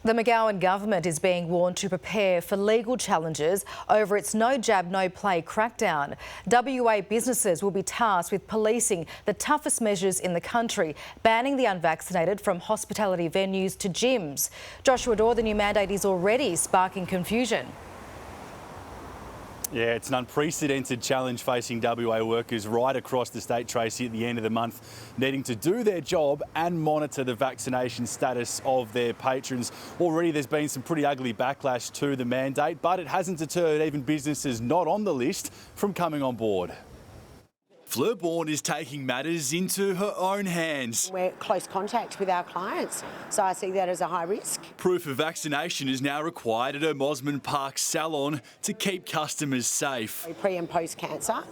The McGowan government is being warned to prepare for legal challenges over its no jab, no play crackdown. WA businesses will be tasked with policing the toughest measures in the country, banning the unvaccinated from hospitality venues to gyms. Joshua Dorr, the new mandate is already sparking confusion. Yeah, it's an unprecedented challenge facing WA workers right across the state, Tracy, at the end of the month, needing to do their job and monitor the vaccination status of their patrons. Already there's been some pretty ugly backlash to the mandate, but it hasn't deterred even businesses not on the list from coming on board. Fleur Bourne is taking matters into her own hands. We're close contact with our clients, so I see that as a high risk. Proof of vaccination is now required at her Mosman Park salon to keep customers safe. Pre and post cancer,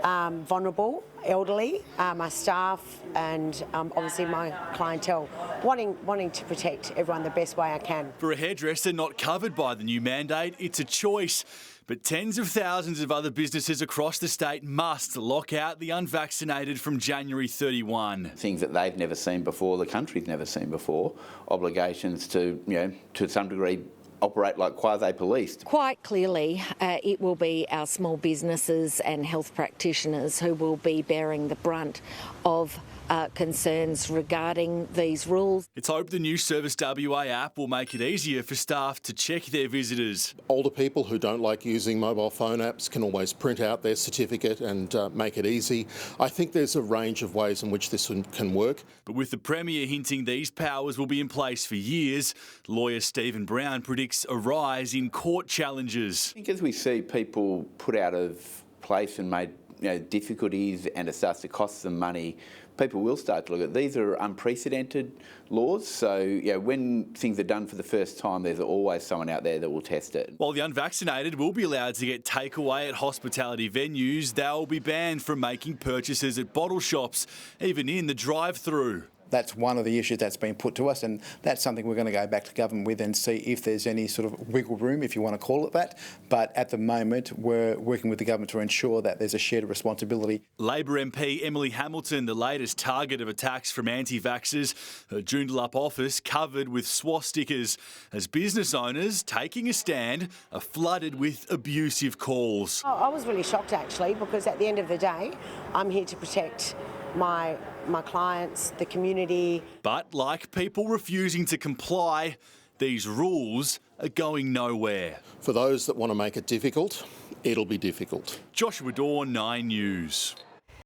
vulnerable, elderly, my staff and obviously my clientele, wanting to protect everyone the best way I can. For a hairdresser not covered by the new mandate, it's a choice. But tens of thousands of other businesses across the state must lock out the unvaccinated from January 31. Things that they've never seen before, the country's never seen before, obligations to, to some degree, operate like quasi-policed. Quite clearly, it will be our small businesses and health practitioners who will be bearing the brunt of concerns regarding these rules. It's hoped the new Service WA app will make it easier for staff to check their visitors. Older people who don't like using mobile phone apps can always print out their certificate and make it easy. I think there's a range of ways in which this can work. But with the Premier hinting these powers will be in place for years, lawyer Stephen Brown predicts a rise in court challenges. I think as we see people put out of place and made difficulties and it starts to cost them money, people will start to look at these are unprecedented laws. So when things are done for the first time, there's always someone out there that will test it. While the unvaccinated will be allowed to get takeaway at hospitality venues, they'll be banned from making purchases at bottle shops, even in the drive-through. That's one of the issues that's been put to us, and that's something we're going to go back to government with and see if there's any sort of wiggle room, if you want to call it that. But at the moment, we're working with the government to ensure that there's a shared responsibility. Labor MP Emily Hamilton, the latest target of attacks from anti-vaxxers, her Joondalup office covered with swastikas, as business owners taking a stand are flooded with abusive calls. I was really shocked actually, because at the end of the day, I'm here to protect my clients, the community. But like people refusing to comply, these rules are going nowhere. For those that want to make it difficult, it'll be difficult. Joshua Dorr, 9 News.